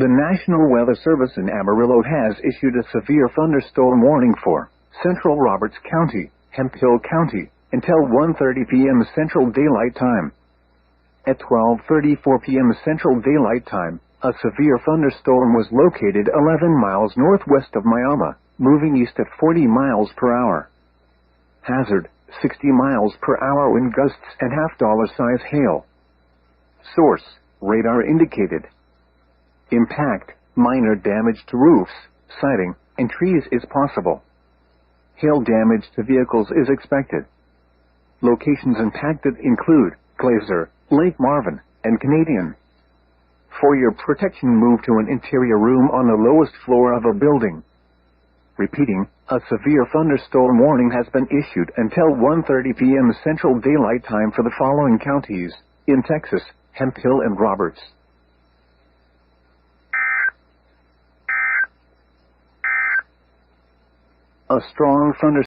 The National Weather Service in Amarillo has issued a severe thunderstorm warning for Central Roberts County, Hemphill County, until 1:30 p.m. Central Daylight Time. At 12:34 p.m. Central Daylight Time, a severe thunderstorm was located 11 miles northwest of Miami, moving east at 40 miles per hour. Hazard, 60 miles per hour wind gusts and $half-size hail. Source, radar indicated. Impact, minor damage to roofs, siding, and trees is possible. Hail damage to vehicles is expected. Locations impacted include Glacier, Lake Marvin, and Canadian. For your protection, move to an interior room on the lowest floor of a building. Repeating, a severe thunderstorm warning has been issued until 1:30 p.m. Central Daylight Time for the following counties in Texas: Hemphill and Roberts. A strong thunderstorm